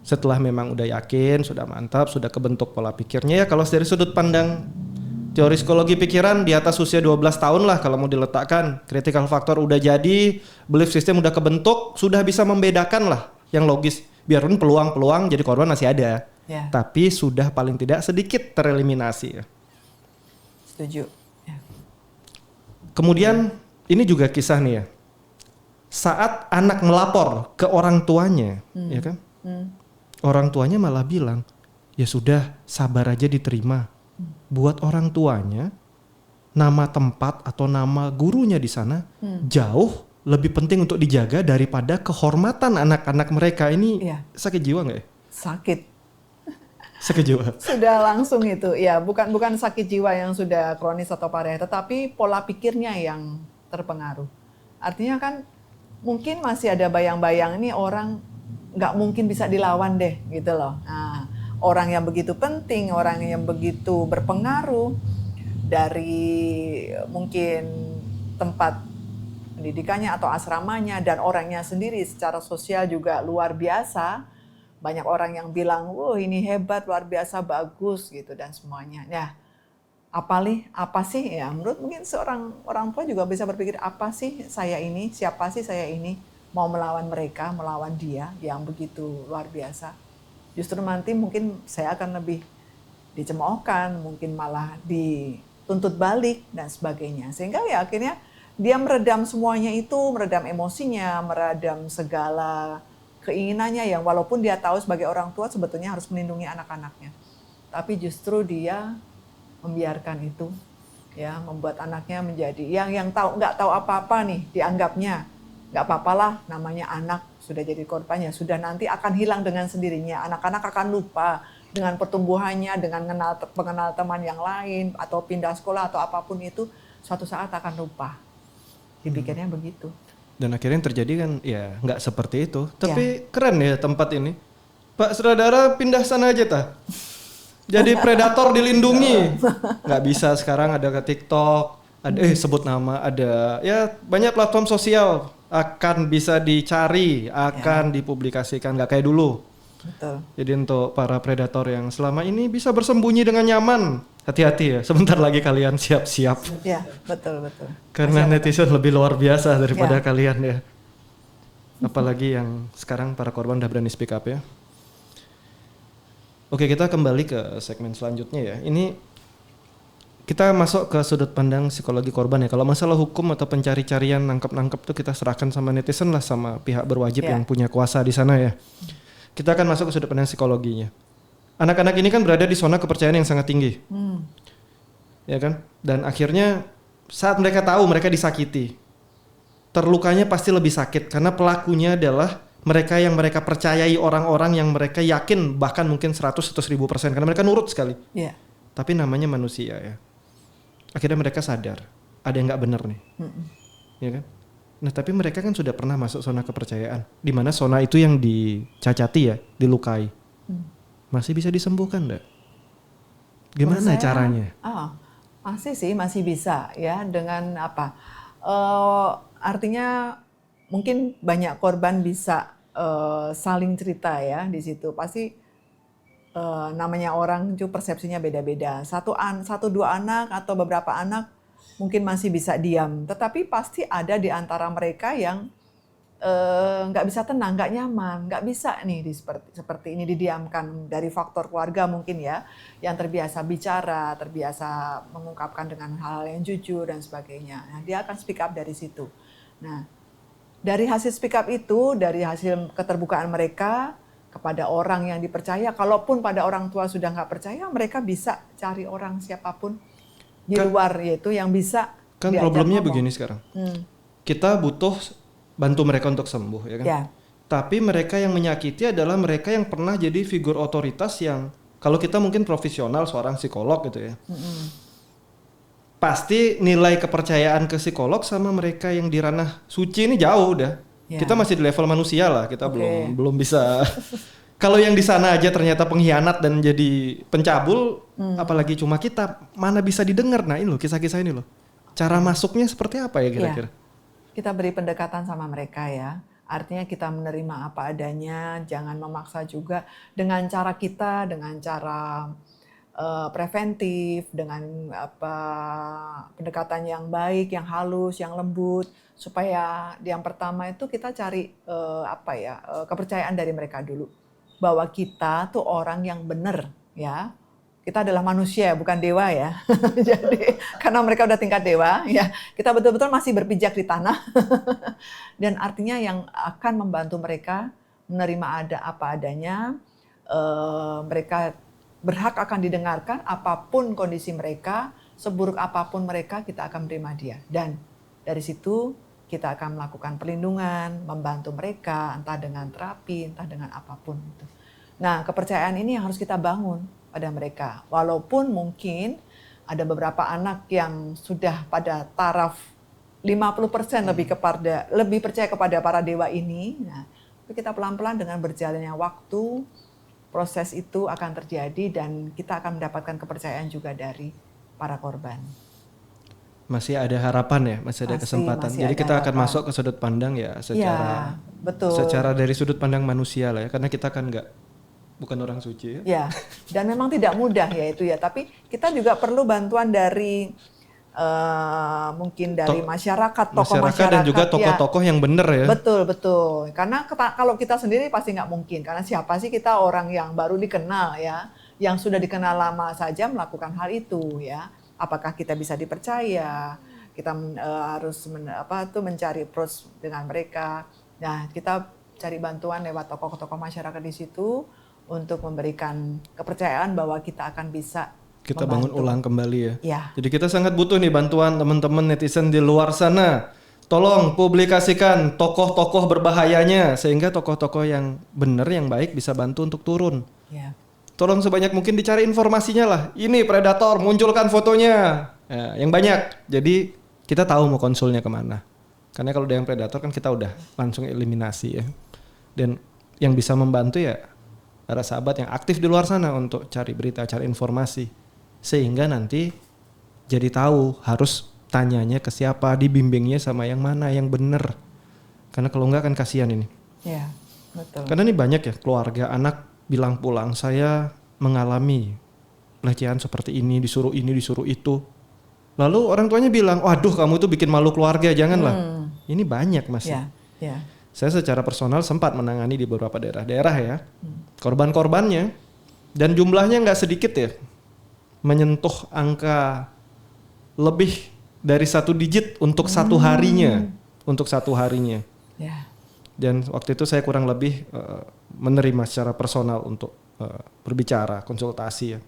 [SPEAKER 1] Setelah memang udah yakin, sudah mantap, sudah kebentuk pola pikirnya ya, kalau dari sudut pandang teori psikologi pikiran di atas usia 12 tahun lah kalau mau diletakkan. Critical factor udah jadi, belief system udah kebentuk, sudah bisa membedakan lah yang logis. Biarpun peluang-peluang jadi korban masih ada.
[SPEAKER 2] Ya.
[SPEAKER 1] Tapi sudah paling tidak sedikit tereliminasi.
[SPEAKER 2] Setuju. Ya.
[SPEAKER 1] Kemudian ini juga kisah nih ya. Saat anak melapor ke orang tuanya, ya kan? Orang tuanya malah bilang, ya sudah sabar aja diterima. Buat orang tuanya, nama tempat atau nama gurunya di sana jauh lebih penting untuk dijaga daripada kehormatan anak-anak mereka ini. Sakit jiwa nggak ya?
[SPEAKER 2] Sakit.
[SPEAKER 1] Sakit jiwa.
[SPEAKER 2] Sudah langsung itu, ya bukan sakit jiwa yang sudah kronis atau parah, tetapi pola pikirnya yang terpengaruh. Artinya kan mungkin masih ada bayang-bayang ini orang nggak mungkin bisa dilawan deh, gitu loh. Nah, orang yang begitu penting, orang yang begitu berpengaruh dari mungkin tempat pendidikannya atau asramanya dan orangnya sendiri secara sosial juga luar biasa. Banyak orang yang bilang, "Wah, ini hebat, luar biasa, bagus," gitu dan semuanya. Ya, apa sih ya? Menurut mungkin seorang orang tua juga bisa berpikir, apa sih saya ini? Siapa sih saya ini? Mau melawan mereka, melawan dia yang begitu luar biasa. Justru nanti mungkin saya akan lebih dicemoohkan, mungkin malah dituntut balik dan sebagainya. Sehingga ya akhirnya dia meredam semuanya itu, meredam emosinya, meredam segala keinginannya yang walaupun dia tahu sebagai orang tua sebetulnya harus melindungi anak-anaknya. Tapi justru dia membiarkan itu, ya, membuat anaknya menjadi yang nggak tahu apa-apa nih dianggapnya. Nggak apa-apalah, namanya anak sudah jadi korbannya, sudah nanti akan hilang dengan sendirinya. Anak-anak akan lupa dengan pertumbuhannya, dengan mengenal teman yang lain, atau pindah sekolah atau apapun itu, suatu saat akan lupa. Dipikirnya begitu.
[SPEAKER 1] Dan akhirnya yang terjadi kan ya nggak seperti itu. Tapi keren ya tempat ini. Pak Sutradara pindah sana aja tah. Jadi predator dilindungi. Nggak bisa sekarang ada ke TikTok, ada sebut nama, ada ya banyak platform sosial akan bisa dicari, akan dipublikasikan, nggak kayak dulu.
[SPEAKER 2] Betul.
[SPEAKER 1] Jadi untuk para predator yang selama ini bisa bersembunyi dengan nyaman, hati-hati ya, sebentar lagi kalian siap-siap.
[SPEAKER 2] Ya, betul.
[SPEAKER 1] Karena netizen lebih luar biasa daripada kalian ya. Apalagi yang sekarang para korban udah berani speak up ya. Oke, kita kembali ke segmen selanjutnya ya. Ini kita masuk ke sudut pandang psikologi korban ya. Kalau masalah hukum atau pencari-carian nangkep-nangkep tuh kita serahkan sama netizen lah, sama pihak berwajib yang punya kuasa di sana ya. Kita akan masuk ke sudut pandang psikologinya. Anak-anak ini kan berada di zona kepercayaan yang sangat tinggi. Ya kan? Dan akhirnya saat mereka tahu mereka disakiti, terlukanya pasti lebih sakit karena pelakunya adalah mereka yang mereka percayai, orang-orang yang mereka yakin bahkan mungkin 100 atau 1000% karena mereka nurut sekali. Tapi namanya manusia ya. Akhirnya mereka sadar ada yang nggak benar nih, ya kan? Nah tapi mereka kan sudah pernah masuk zona kepercayaan, di mana zona itu yang dicacati ya, dilukai, masih bisa disembuhkan nggak? Gimana caranya?
[SPEAKER 2] Masih bisa ya dengan apa? Artinya mungkin banyak korban bisa saling cerita ya di situ. Pasti namanya orang itu persepsinya beda-beda. Satu dua anak atau beberapa anak mungkin masih bisa diam, tetapi pasti ada di antara mereka yang nggak bisa tenang, nggak nyaman, nggak bisa nih seperti ini didiamkan dari faktor keluarga mungkin ya, yang terbiasa bicara, terbiasa mengungkapkan dengan hal-hal yang jujur dan sebagainya. Nah, dia akan speak up dari situ. Nah, dari hasil speak up itu, dari hasil keterbukaan mereka kepada orang yang dipercaya, kalaupun pada orang tua sudah nggak percaya, mereka bisa cari orang siapapun di luar yaitu yang bisa.
[SPEAKER 1] Kan problemnya begini sekarang, kita butuh bantu mereka untuk sembuh, ya kan? Tapi mereka yang menyakiti adalah mereka yang pernah jadi figur otoritas yang kalau kita mungkin profesional seorang psikolog gitu ya. Pasti nilai kepercayaan ke psikolog sama mereka yang di ranah suci ini jauh udah.
[SPEAKER 2] Ya.
[SPEAKER 1] Kita masih di level manusia lah, kita
[SPEAKER 2] Oke.
[SPEAKER 1] belum bisa. Kalau yang di sana aja ternyata pengkhianat dan jadi pencabul, apalagi cuma kita, mana bisa didengar. Nah ini loh kisah-kisah ini loh. Cara masuknya seperti apa ya kira-kira?
[SPEAKER 2] Kita beri pendekatan sama mereka ya. Artinya kita menerima apa adanya, jangan memaksa juga dengan cara kita, dengan cara preventif, dengan pendekatan yang baik, yang halus, yang lembut, supaya yang pertama itu kita cari kepercayaan dari mereka dulu, bahwa kita tuh orang yang benar ya. Kita adalah manusia bukan dewa ya. Jadi karena mereka udah tingkat dewa ya, kita betul-betul masih berpijak di tanah. Dan artinya yang akan membantu mereka menerima apa adanya, mereka berhak akan didengarkan apapun kondisi mereka, seburuk apapun mereka, kita akan menerima dia. Dan dari situ kita akan melakukan perlindungan, membantu mereka, entah dengan terapi, entah dengan apapun. Nah, kepercayaan ini yang harus kita bangun pada mereka. Walaupun mungkin ada beberapa anak yang sudah pada taraf 50% lebih percaya kepada para dewa ini. Nah, kita pelan-pelan dengan berjalannya waktu, proses itu akan terjadi dan kita akan mendapatkan kepercayaan juga dari para korban.
[SPEAKER 1] Masih ada harapan ya, masih ada kesempatan.
[SPEAKER 2] Masih
[SPEAKER 1] Jadi
[SPEAKER 2] ada
[SPEAKER 1] kita akan
[SPEAKER 2] harapan.
[SPEAKER 1] masuk ke sudut pandang ya secara
[SPEAKER 2] betul.
[SPEAKER 1] secara dari sudut pandang manusia lah ya, karena kita kan bukan orang suci ya.
[SPEAKER 2] Ya, dan memang tidak mudah ya itu ya. Tapi kita juga perlu bantuan dari mungkin dari masyarakat, tokoh masyarakat
[SPEAKER 1] dan juga tokoh-tokoh yang benar ya.
[SPEAKER 2] Betul. Karena kalau kita sendiri pasti nggak mungkin. Karena siapa sih kita orang yang baru dikenal ya, yang sudah dikenal lama saja melakukan hal itu ya. Apakah kita bisa dipercaya? Kita harus mencari approach dengan mereka. Nah, kita cari bantuan lewat tokoh-tokoh masyarakat di situ untuk memberikan kepercayaan bahwa kita akan bisa
[SPEAKER 1] kita
[SPEAKER 2] membantu.
[SPEAKER 1] Bangun ulang kembali ya.
[SPEAKER 2] Ya.
[SPEAKER 1] Jadi kita sangat butuh nih bantuan teman-teman netizen di luar sana. Tolong publikasikan tokoh-tokoh berbahayanya sehingga tokoh-tokoh yang benar, yang baik bisa bantu untuk turun.
[SPEAKER 2] Ya.
[SPEAKER 1] Tolong sebanyak mungkin dicari informasinya lah. Ini predator, munculkan fotonya. Ya, yang banyak. Jadi kita tahu mau konsulnya kemana. Karena kalau udah yang predator kan kita udah langsung eliminasi ya. Dan yang bisa membantu ya para sahabat yang aktif di luar sana untuk cari berita, cari informasi. Sehingga nanti jadi tahu harus tanyanya ke siapa, dibimbingnya sama yang mana, yang benar. Karena kalau enggak kan kasihan ini.
[SPEAKER 2] Ya, betul.
[SPEAKER 1] Karena ini banyak ya keluarga, anak bilang pulang, saya mengalami pelecehan seperti ini, disuruh itu. Lalu orang tuanya bilang, waduh kamu tuh bikin malu keluarga, janganlah. Ini banyak masih.
[SPEAKER 2] Ya.
[SPEAKER 1] Saya secara personal sempat menangani di beberapa daerah-daerah ya. Korban-korbannya. Dan jumlahnya nggak sedikit ya. Menyentuh angka lebih dari 1 digit untuk satu harinya. Untuk satu harinya.
[SPEAKER 2] Ya.
[SPEAKER 1] Dan waktu itu saya kurang lebih menerima secara personal untuk berbicara, konsultasi ya.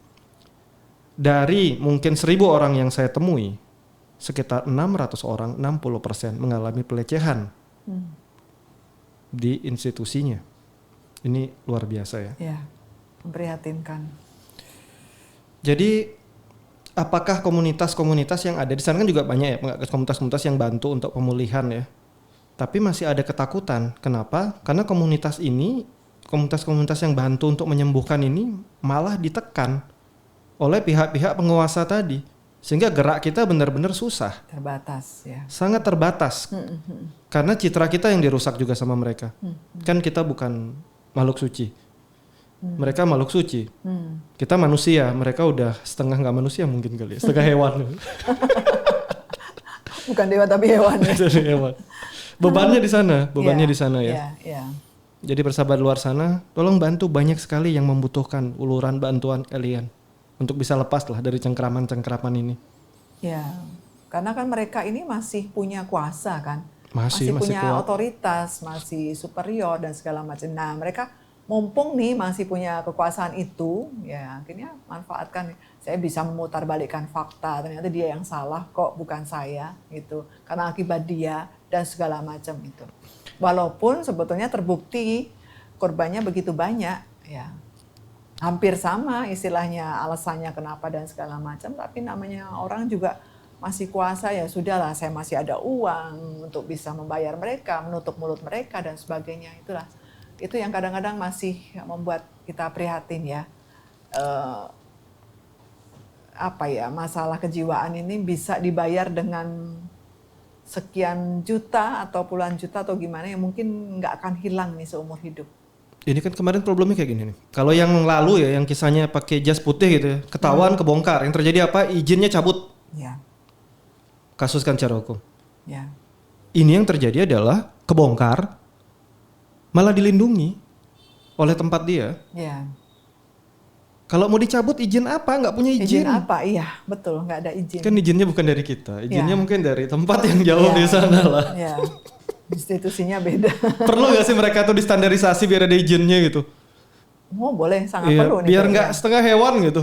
[SPEAKER 1] Dari mungkin 1.000 orang yang saya temui, sekitar 600 orang, 60% mengalami pelecehan di institusinya. Ini luar biasa ya.
[SPEAKER 2] Ya, memprihatinkan.
[SPEAKER 1] Jadi apakah komunitas-komunitas yang ada di sana kan juga banyak ya, komunitas-komunitas yang bantu untuk pemulihan ya. Tapi masih ada ketakutan. Kenapa? Karena komunitas yang bantu untuk menyembuhkan ini malah ditekan oleh pihak-pihak penguasa tadi. Sehingga gerak kita benar-benar susah.
[SPEAKER 2] Terbatas ya.
[SPEAKER 1] Sangat terbatas. Karena citra kita yang dirusak juga sama mereka. Kan kita bukan makhluk suci. Mereka makhluk suci. Kita manusia, mereka udah setengah nggak manusia mungkin kali ya. Setengah hewan.
[SPEAKER 2] Bukan dewa tapi hewan ya.
[SPEAKER 1] Hewan. Bebannya di sana, di sana ya.
[SPEAKER 2] Ya.
[SPEAKER 1] Jadi persahabat luar sana, tolong bantu, banyak sekali yang membutuhkan uluran bantuan kalian untuk bisa lepas lah dari cengkraman-cengkraman ini.
[SPEAKER 2] Ya, karena kan mereka ini masih punya kuasa kan,
[SPEAKER 1] masih
[SPEAKER 2] punya
[SPEAKER 1] kuat.
[SPEAKER 2] otoritas, masih superior dan segala macam. Nah, mereka mumpung nih masih punya kekuasaan itu, ya akhirnya manfaatkan. Saya bisa memutarbalikkan fakta, ternyata dia yang salah kok, bukan saya gitu. Karena akibat dia dan segala macam itu. Walaupun sebetulnya terbukti korbannya begitu banyak, ya hampir sama istilahnya alasannya kenapa dan segala macam, tapi namanya orang juga masih kuasa, ya sudahlah saya masih ada uang untuk bisa membayar mereka, menutup mulut mereka dan sebagainya. Itulah itu yang kadang-kadang masih membuat kita prihatin ya. Masalah kejiwaan ini bisa dibayar dengan sekian juta atau puluhan juta atau gimana yang mungkin nggak akan hilang nih seumur hidup.
[SPEAKER 1] Ini kan kemarin problemnya kayak gini nih. Kalau yang lalu ya, yang kisahnya pakai jas putih gitu ya, ketahuan kebongkar. Yang terjadi apa? Izinnya cabut.
[SPEAKER 2] Ya.
[SPEAKER 1] Kasus kan secara hukum.
[SPEAKER 2] Ya.
[SPEAKER 1] Ini yang terjadi adalah kebongkar, malah dilindungi oleh tempat dia.
[SPEAKER 2] Ya.
[SPEAKER 1] Kalau mau dicabut izin apa? Nggak punya izin.
[SPEAKER 2] Izin apa? Iya, betul, nggak ada izin.
[SPEAKER 1] Kan izinnya bukan dari kita, izinnya
[SPEAKER 2] Ya.
[SPEAKER 1] mungkin dari tempat yang jauh di sana lah.
[SPEAKER 2] Ya. Institusinya beda.
[SPEAKER 1] Perlu nggak sih mereka tuh distandarisasi biar ada izinnya gitu?
[SPEAKER 2] Oh boleh, sangat
[SPEAKER 1] Iya,
[SPEAKER 2] perlu nih.
[SPEAKER 1] biar nggak
[SPEAKER 2] kayaknya.
[SPEAKER 1] setengah hewan gitu.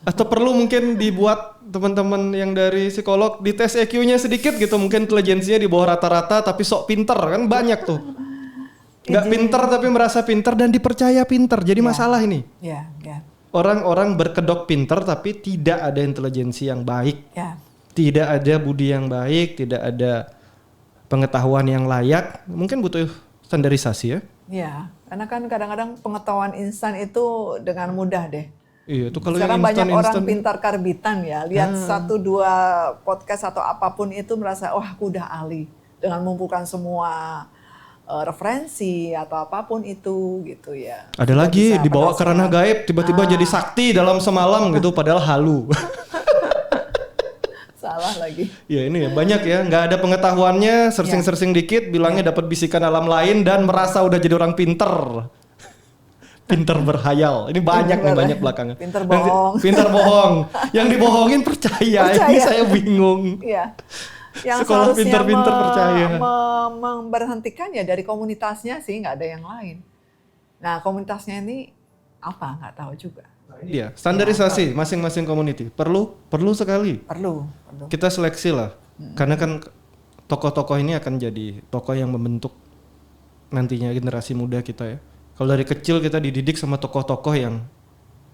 [SPEAKER 1] Atau perlu mungkin dibuat teman-teman yang dari psikolog dites EQ-nya sedikit gitu, mungkin intelijensinya di bawah rata-rata tapi sok pinter, kan banyak tuh. Nggak
[SPEAKER 2] Izin.
[SPEAKER 1] pinter tapi merasa pinter dan dipercaya pinter, jadi
[SPEAKER 2] Ya.
[SPEAKER 1] masalah ini.
[SPEAKER 2] Ya, ya,
[SPEAKER 1] Orang-orang berkedok pinter tapi tidak ada intelijensi yang baik,
[SPEAKER 2] ya.
[SPEAKER 1] tidak ada budi yang baik, tidak ada pengetahuan yang layak, mungkin butuh standarisasi ya.
[SPEAKER 2] Ya, karena kan kadang-kadang pengetahuan instan itu dengan mudah deh.
[SPEAKER 1] Iya, itu kalau
[SPEAKER 2] Sekarang
[SPEAKER 1] yang
[SPEAKER 2] banyak orang
[SPEAKER 1] instan-instan.
[SPEAKER 2] pintar karbitan ya, lihat 1-2 podcast atau apapun itu merasa, wah aku udah ahli. Dengan mengumpulkan semua referensi atau apapun itu gitu ya.
[SPEAKER 1] Ada
[SPEAKER 2] Kita
[SPEAKER 1] lagi
[SPEAKER 2] bisa
[SPEAKER 1] dibawa ke ranah
[SPEAKER 2] penasaran.
[SPEAKER 1] gaib, tiba-tiba jadi sakti dalam semalam gitu, padahal halu.
[SPEAKER 2] Salah lagi.
[SPEAKER 1] Ya ini ya banyak ya, nggak ada pengetahuannya, sersing-sersing dikit, bilangnya dapat bisikan alam lain dan merasa udah jadi orang pinter. Pinter berhayal. Ini banyak nih, banyak belakangan.
[SPEAKER 2] Pinter bohong.
[SPEAKER 1] Pinter bohong. Yang dibohongin percaya. Ini
[SPEAKER 2] Percaya.
[SPEAKER 1] saya bingung.
[SPEAKER 2] Iya. Yang
[SPEAKER 1] Sekolah
[SPEAKER 2] seharusnya
[SPEAKER 1] pinter-pinter percaya.
[SPEAKER 2] memberhentikan ya dari komunitasnya sih, nggak ada yang lain. Nah komunitasnya ini apa nggak tahu juga.
[SPEAKER 1] Iya, standarisasi masing-masing community perlu sekali.
[SPEAKER 2] Perlu.
[SPEAKER 1] Kita seleksi lah, karena kan tokoh-tokoh ini akan jadi tokoh yang membentuk nantinya generasi muda kita ya. Kalau dari kecil kita dididik sama tokoh-tokoh yang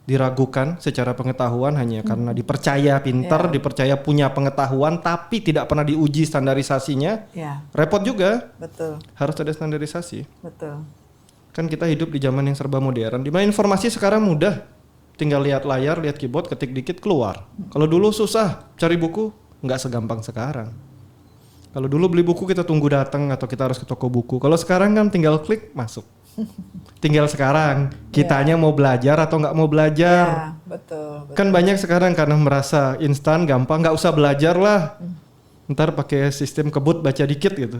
[SPEAKER 1] diragukan secara pengetahuan hanya karena dipercaya pintar, dipercaya punya pengetahuan, tapi tidak pernah diuji standarisasinya,
[SPEAKER 2] Ya,
[SPEAKER 1] repot juga.
[SPEAKER 2] betul,
[SPEAKER 1] Harus ada standarisasi.
[SPEAKER 2] betul.
[SPEAKER 1] Kan kita hidup di zaman yang serba modern, di mana informasi sekarang mudah. Tinggal lihat layar, lihat keyboard, ketik dikit keluar. Kalau dulu susah, cari buku nggak segampang sekarang. Kalau dulu beli buku kita tunggu datang atau kita harus ke toko buku. Kalau sekarang kan tinggal klik masuk. Tinggal sekarang kitanya mau belajar atau nggak mau belajar.
[SPEAKER 2] Ya, betul.
[SPEAKER 1] Kan banyak sekarang karena merasa instan, gampang, nggak usah belajar lah. Ntar pakai sistem kebut baca dikit gitu.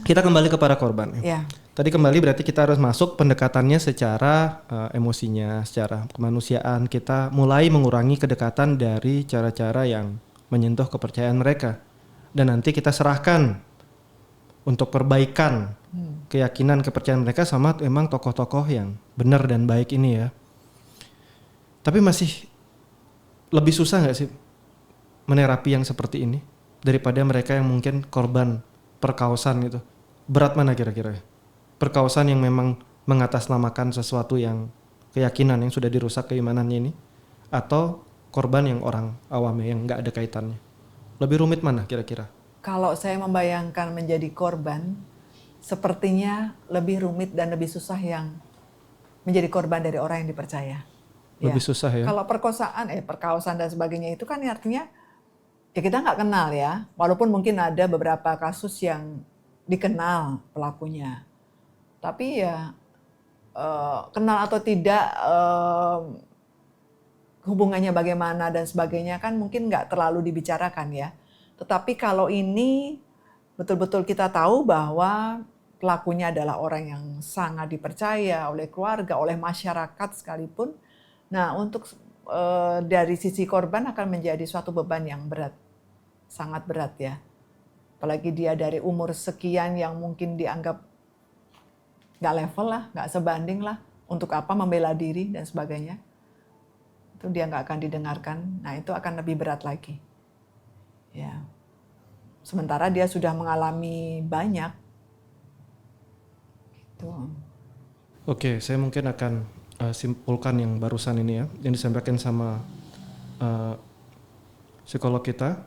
[SPEAKER 1] Kita kembali ke para korban.
[SPEAKER 2] Ya,
[SPEAKER 1] Tadi kembali berarti kita harus masuk pendekatannya secara emosinya, secara kemanusiaan. Kita mulai mengurangi kedekatan dari cara-cara yang menyentuh kepercayaan mereka. Dan nanti kita serahkan untuk perbaikan keyakinan kepercayaan mereka sama memang tokoh-tokoh yang benar dan baik ini ya. Tapi masih lebih susah nggak sih menerapi yang seperti ini daripada mereka yang mungkin korban perkaosan gitu? Berat mana kira-kira? Perkaosan yang memang mengatasnamakan sesuatu yang keyakinan yang sudah dirusak keimanannya ini, atau korban yang orang awam yang nggak ada kaitannya? Lebih rumit mana kira-kira?
[SPEAKER 2] kalau saya membayangkan menjadi korban, sepertinya lebih rumit dan lebih susah yang menjadi korban dari orang yang dipercaya.
[SPEAKER 1] Lebih susah ya?
[SPEAKER 2] Kalau perkosaan dan sebagainya itu kan artinya ya kita nggak kenal ya. Walaupun mungkin ada beberapa kasus yang dikenal pelakunya. Tapi ya kenal atau tidak, hubungannya bagaimana dan sebagainya kan mungkin nggak terlalu dibicarakan ya. Tetapi kalau ini betul-betul kita tahu bahwa pelakunya adalah orang yang sangat dipercaya oleh keluarga, oleh masyarakat sekalipun. Nah, untuk dari sisi korban akan menjadi suatu beban yang berat, sangat berat ya. Apalagi dia dari umur sekian yang mungkin dianggap nggak level lah, nggak sebanding lah. Untuk apa membela diri dan sebagainya. Itu dia nggak akan didengarkan. Nah, itu akan lebih berat lagi. Ya. Sementara dia sudah mengalami banyak. Gitu.
[SPEAKER 1] Oke, saya mungkin akan simpulkan yang barusan ini ya, yang disampaikan sama psikolog kita.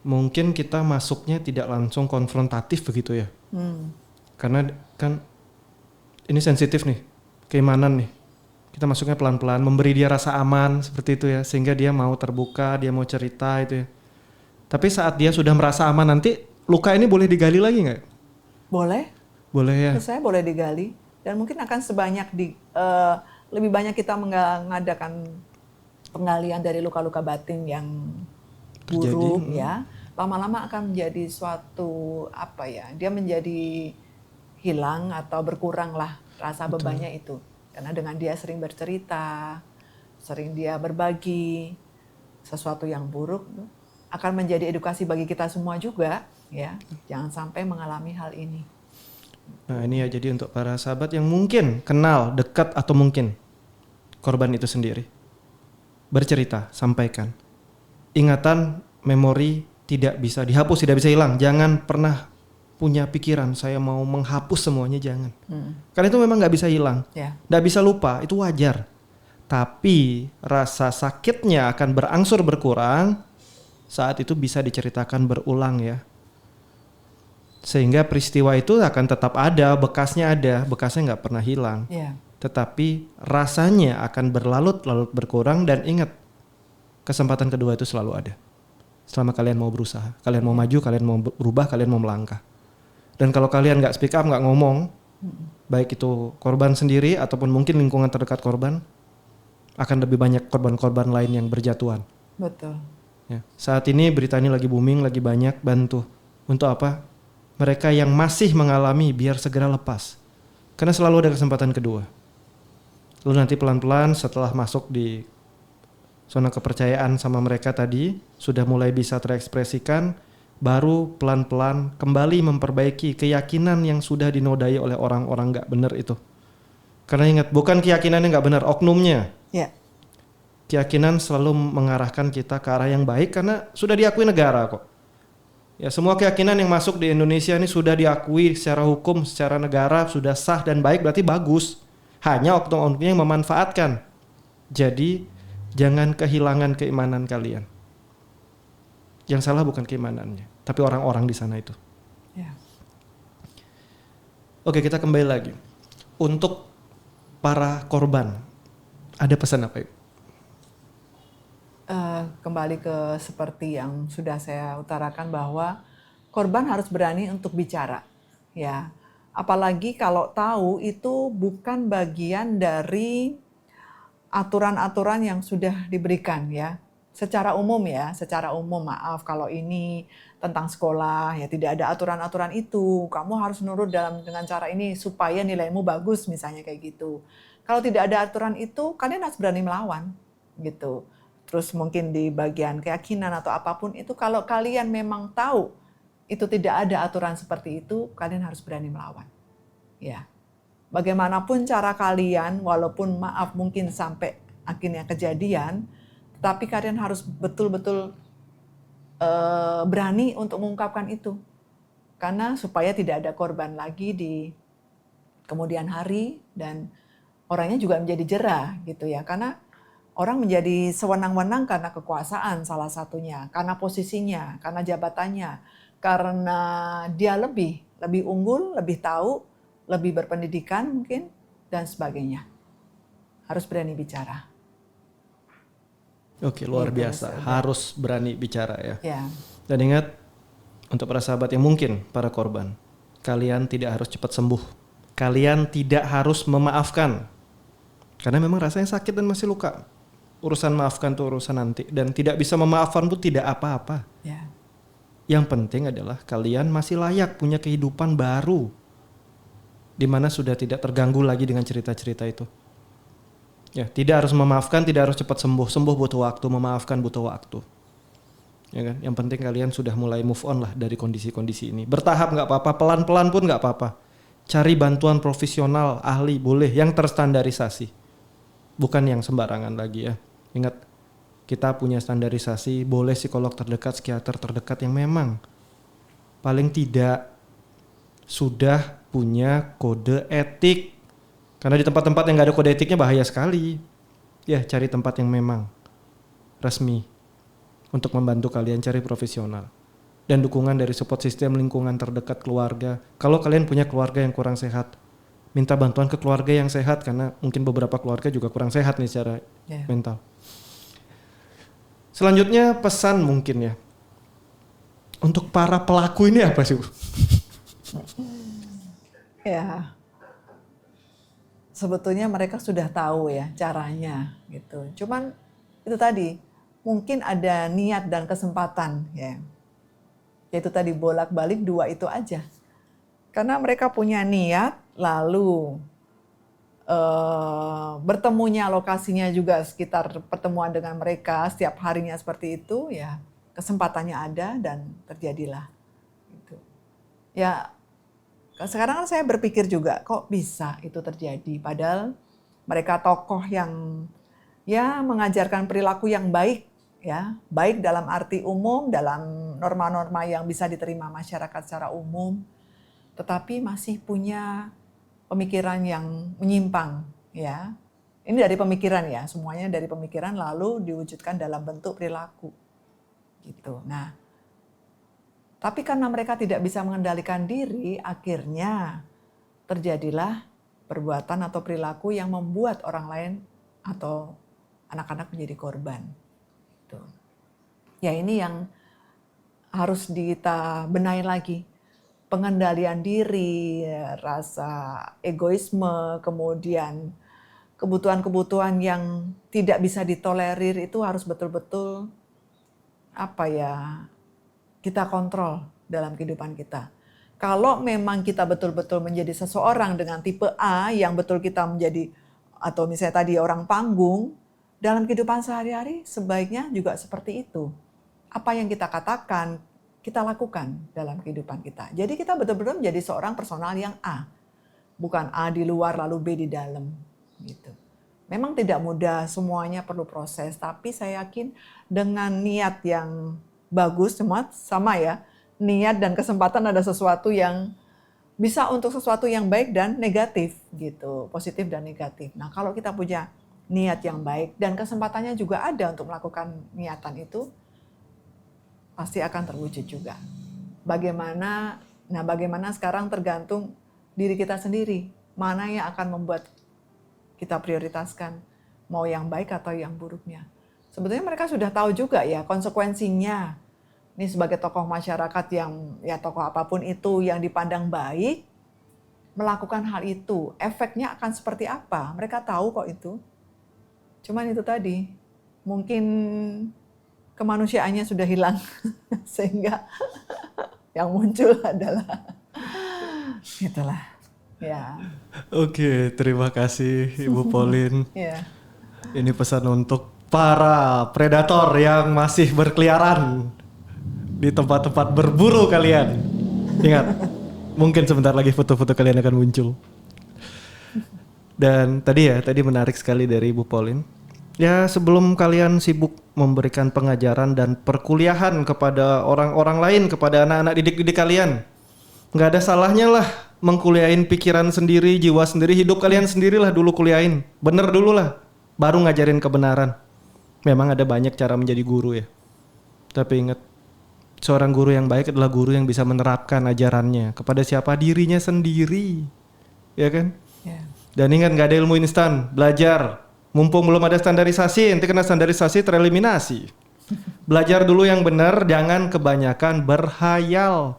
[SPEAKER 1] Mungkin kita masuknya tidak langsung konfrontatif begitu ya. Karena kan ini sensitif nih, keimanan nih. Kita masuknya pelan-pelan, memberi dia rasa aman seperti itu ya, sehingga dia mau terbuka, dia mau cerita itu ya. Tapi saat dia sudah merasa aman nanti, luka ini boleh digali lagi nggak?
[SPEAKER 2] Boleh.
[SPEAKER 1] Boleh ya.
[SPEAKER 2] Menurut saya boleh digali dan mungkin akan lebih banyak kita mengadakan penggalian dari luka-luka batin yang buruk ya. Lama-lama akan menjadi suatu dia menjadi hilang atau berkurang lah rasa bebannya itu. Karena dengan dia sering bercerita, sering dia berbagi sesuatu yang buruk, akan menjadi edukasi bagi kita semua juga ya. Jangan sampai mengalami hal ini.
[SPEAKER 1] Nah ini ya, jadi untuk para sahabat yang mungkin kenal, dekat atau mungkin korban itu sendiri, bercerita, sampaikan. Ingatan, memori tidak bisa dihapus, tidak bisa hilang. Jangan pernah punya pikiran saya mau menghapus semuanya, jangan. Karena itu memang nggak bisa hilang, nggak bisa lupa, itu wajar. Tapi rasa sakitnya akan berangsur berkurang saat itu bisa diceritakan berulang ya. Sehingga peristiwa itu akan tetap ada, bekasnya nggak pernah hilang. Tetapi rasanya akan berlalut-lalut berkurang, dan ingat, kesempatan kedua itu selalu ada. Selama kalian mau berusaha, kalian mau maju, kalian mau berubah, kalian mau melangkah. Dan kalau kalian nggak speak up, nggak ngomong, baik itu korban sendiri ataupun mungkin lingkungan terdekat korban, akan lebih banyak korban-korban lain yang berjatuhan.
[SPEAKER 2] Betul.
[SPEAKER 1] Ya. Saat ini berita ini lagi booming, lagi banyak, bantu. Untuk apa? Mereka yang masih mengalami biar segera lepas. Karena selalu ada kesempatan kedua. Lalu nanti pelan-pelan setelah masuk di zona kepercayaan sama mereka tadi, sudah mulai bisa terekspresikan, baru pelan-pelan kembali memperbaiki keyakinan yang sudah dinodai oleh orang-orang gak benar itu. Karena ingat, bukan keyakinannya gak benar, oknumnya. Keyakinan selalu mengarahkan kita ke arah yang baik karena sudah diakui negara kok. Ya, semua keyakinan yang masuk di Indonesia ini sudah diakui secara hukum, secara negara, sudah sah dan baik, berarti bagus. Hanya oknum-oknumnya yang memanfaatkan. Jadi jangan kehilangan keimanan kalian. Yang salah bukan keimanannya, tapi orang-orang di sana itu. Oke, kita kembali lagi. Untuk para korban, ada pesan apa Ibu?
[SPEAKER 2] Kembali ke seperti yang sudah saya utarakan bahwa korban harus berani untuk bicara, ya. Apalagi kalau tahu itu bukan bagian dari aturan-aturan yang sudah diberikan, ya. Secara umum maaf kalau ini tentang sekolah, ya tidak ada aturan-aturan itu. Kamu harus nurut dengan cara ini supaya nilaimu bagus, misalnya kayak gitu. Kalau tidak ada aturan itu, kalian harus berani melawan, gitu. Terus mungkin di bagian keyakinan atau apapun itu, kalau kalian memang tahu itu tidak ada aturan seperti itu, kalian harus berani melawan. Ya. Bagaimanapun cara kalian, walaupun maaf mungkin sampai akhirnya kejadian, tapi kalian harus betul-betul berani untuk mengungkapkan itu. Karena supaya tidak ada korban lagi di kemudian hari, dan orangnya juga menjadi jera gitu ya. Karena orang menjadi sewenang-wenang karena kekuasaan salah satunya, karena posisinya, karena jabatannya, karena dia lebih unggul, lebih tahu, lebih berpendidikan mungkin, dan sebagainya. Harus berani bicara.
[SPEAKER 1] Oke, luar biasa. Harus berani bicara ya. Dan ingat, untuk para sahabat yang mungkin para korban, kalian tidak harus cepat sembuh. Kalian tidak harus memaafkan. Karena memang rasanya sakit dan masih luka. Urusan maafkan itu urusan nanti, dan tidak bisa memaafkan pun tidak apa-apa. Yang penting adalah kalian masih layak punya kehidupan baru, di mana sudah tidak terganggu lagi dengan cerita-cerita itu. Ya, tidak harus memaafkan, tidak harus cepat sembuh. Sembuh butuh waktu, memaafkan butuh waktu. Ya kan? Yang penting kalian sudah mulai move on lah dari kondisi-kondisi ini. Bertahap nggak apa-apa, pelan-pelan pun nggak apa-apa. Cari bantuan profesional, ahli boleh, yang terstandarisasi, bukan yang sembarangan lagi ya. Ingat, kita punya standarisasi, boleh psikolog terdekat, psikiater terdekat yang memang paling tidak sudah punya kode etik. Karena di tempat-tempat yang gak ada kode etiknya bahaya sekali. Ya, cari tempat yang memang resmi untuk membantu kalian cari profesional. Dan dukungan dari support system, lingkungan terdekat, keluarga. Kalau kalian punya keluarga yang kurang sehat, minta bantuan ke keluarga yang sehat, karena mungkin beberapa keluarga juga kurang sehat nih secara mental. Selanjutnya pesan mungkin ya, untuk para pelaku ini apa sih?
[SPEAKER 2] Ya, sebetulnya mereka sudah tahu ya caranya gitu. Cuman itu tadi, mungkin ada niat dan kesempatan ya. Yaitu tadi bolak-balik dua itu aja. Karena mereka punya niat, lalu bertemunya lokasinya juga sekitar pertemuan dengan mereka setiap harinya seperti itu, ya kesempatannya ada dan terjadilah. Gitu. Ya sekarang kan saya berpikir juga kok bisa itu terjadi, padahal mereka tokoh yang ya mengajarkan perilaku yang baik, ya baik dalam arti umum, dalam norma-norma yang bisa diterima masyarakat secara umum, tetapi masih punya pemikiran yang menyimpang, ya. Ini dari pemikiran ya, semuanya dari pemikiran lalu diwujudkan dalam bentuk perilaku. Gitu. Nah, tapi karena mereka tidak bisa mengendalikan diri, akhirnya terjadilah perbuatan atau perilaku yang membuat orang lain atau anak-anak menjadi korban. Gitu. Ya ini yang harus kita benahi lagi. Pengendalian diri, rasa egoisme, kemudian kebutuhan-kebutuhan yang tidak bisa ditolerir itu harus betul-betul kita kontrol dalam kehidupan kita. Kalau memang kita betul-betul menjadi seseorang dengan tipe A yang betul kita menjadi, atau misalnya tadi orang panggung, dalam kehidupan sehari-hari sebaiknya juga seperti itu. Apa yang kita katakan, kita lakukan dalam kehidupan kita. Jadi kita betul-betul menjadi seorang personal yang A. Bukan A di luar lalu B di dalam. Gitu. Memang tidak mudah, semuanya perlu proses. Tapi saya yakin dengan niat yang bagus, semua sama ya. Niat dan kesempatan ada sesuatu yang bisa untuk sesuatu yang baik dan negatif. Gitu, positif dan negatif. Nah kalau kita punya niat yang baik dan kesempatannya juga ada untuk melakukan niatan itu, pasti akan terwujud juga. Bagaimana sekarang tergantung diri kita sendiri. Mana yang akan membuat kita prioritaskan, mau yang baik atau yang buruknya. Sebetulnya mereka sudah tahu juga ya konsekuensinya. Ini sebagai tokoh masyarakat yang, ya tokoh apapun itu yang dipandang baik, melakukan hal itu, efeknya akan seperti apa. Mereka tahu kok itu. Cuman itu tadi, mungkin kemanusiaannya sudah hilang sehingga yang muncul adalah itulah ya.
[SPEAKER 1] Oke, terima kasih Ibu Pauline.
[SPEAKER 2] Ya.
[SPEAKER 1] Ini pesan untuk para predator yang masih berkeliaran di tempat-tempat berburu kalian. Ingat, mungkin sebentar lagi foto-foto kalian akan muncul. Dan tadi menarik sekali dari Ibu Pauline. Ya sebelum kalian sibuk memberikan pengajaran dan perkuliahan kepada orang-orang lain, kepada anak-anak didik kalian, nggak ada salahnya lah mengkuliahin pikiran sendiri, jiwa sendiri, hidup kalian sendirilah dulu kuliahin. Bener dulu lah, baru ngajarin kebenaran. Memang ada banyak cara menjadi guru ya. Tapi ingat, seorang guru yang baik adalah guru yang bisa menerapkan ajarannya kepada siapa, dirinya sendiri. Ya kan?
[SPEAKER 2] Yeah.
[SPEAKER 1] Dan ingat, nggak ada ilmu instan, belajar. Mumpung belum ada standarisasi, nanti kena standarisasi tereliminasi. Belajar dulu yang benar, jangan kebanyakan berhayal.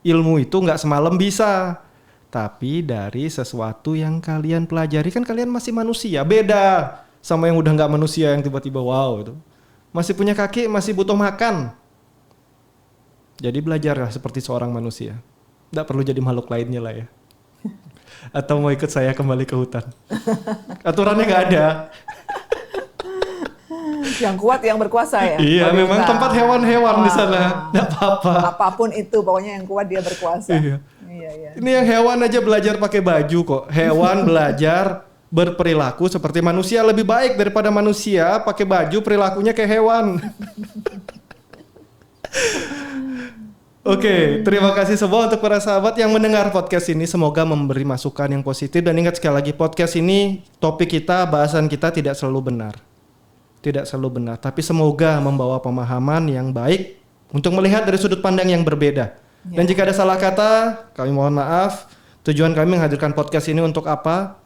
[SPEAKER 1] Ilmu itu nggak semalam bisa, tapi dari sesuatu yang kalian pelajari. Kan kalian masih manusia, beda sama yang udah nggak manusia yang tiba-tiba wow itu. Masih punya kaki, masih butuh makan. Jadi belajarlah seperti seorang manusia. Nggak perlu jadi makhluk lainnya lah ya. Atau mau ikut saya kembali ke hutan? Aturannya nggak ada.
[SPEAKER 2] Yang kuat yang berkuasa ya.
[SPEAKER 1] Iya, memang tempat hewan-hewan di sana. Nggak apa-apa.
[SPEAKER 2] Apapun itu, pokoknya yang kuat dia berkuasa.
[SPEAKER 1] Iya.
[SPEAKER 2] Iya.
[SPEAKER 1] Ini yang hewan aja belajar pakai baju kok. Hewan belajar berperilaku seperti manusia, lebih baik daripada manusia pakai baju perilakunya kayak hewan. Oke, terima kasih semua untuk para sahabat yang mendengar podcast ini. Semoga memberi masukan yang positif. Dan ingat sekali lagi, podcast ini, topik kita, bahasan kita tidak selalu benar. Tidak selalu benar. Tapi semoga membawa pemahaman yang baik untuk melihat dari sudut pandang yang berbeda. Dan jika ada salah kata, kami mohon maaf. Tujuan kami menghadirkan podcast ini untuk apa?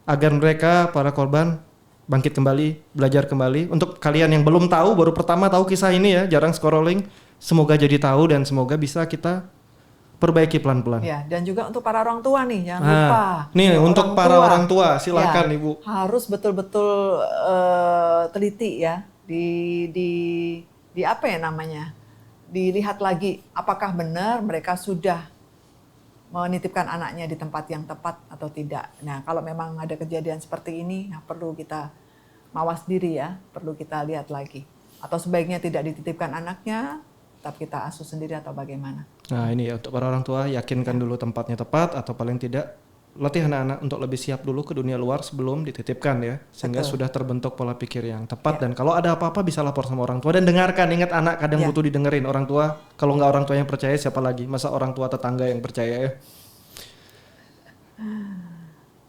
[SPEAKER 1] Agar mereka, para korban, bangkit kembali, belajar kembali. Untuk kalian yang belum tahu, baru pertama tahu kisah ini ya, jarang scrolling. Semoga jadi tahu dan semoga bisa kita perbaiki pelan-pelan.
[SPEAKER 2] Ya, dan juga untuk para orang tua nih, jangan lupa.
[SPEAKER 1] Nih, untuk para orang tua, silakan
[SPEAKER 2] ya,
[SPEAKER 1] Ibu.
[SPEAKER 2] Harus betul-betul teliti ya, di apa ya namanya? Dilihat lagi apakah benar mereka sudah menitipkan anaknya di tempat yang tepat atau tidak. Nah, kalau memang ada kejadian seperti ini, nah perlu kita mawas diri ya, perlu kita lihat lagi. Atau sebaiknya tidak dititipkan anaknya, tapi kita asuh sendiri atau bagaimana.
[SPEAKER 1] Nah ini ya, untuk para orang tua, yakinkan dulu tempatnya tepat atau paling tidak latih anak-anak untuk lebih siap dulu ke dunia luar sebelum dititipkan ya. Sehingga sudah terbentuk pola pikir yang tepat. Dan kalau ada apa-apa bisa lapor sama orang tua. Dan dengarkan, ingat anak kadang butuh didengerin. Orang tua, kalau nggak orang tua yang percaya siapa lagi? Masa orang tua tetangga yang percaya ya.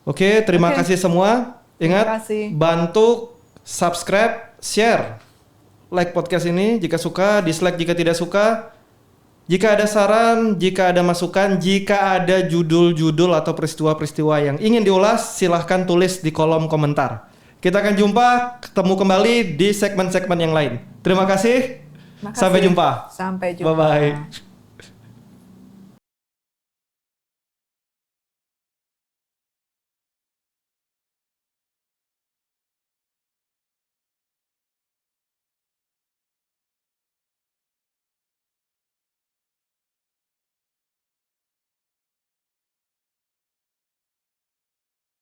[SPEAKER 1] Oke, terima kasih semua. Ingat, bantu subscribe, share, like podcast ini jika suka, dislike jika tidak suka. Jika ada saran, jika ada masukan, jika ada judul-judul atau peristiwa-peristiwa yang ingin diulas, silahkan tulis di kolom komentar. Kita akan ketemu kembali di segmen-segmen yang lain. Terima kasih. Sampai jumpa.
[SPEAKER 2] Sampai jumpa.
[SPEAKER 1] Bye-bye.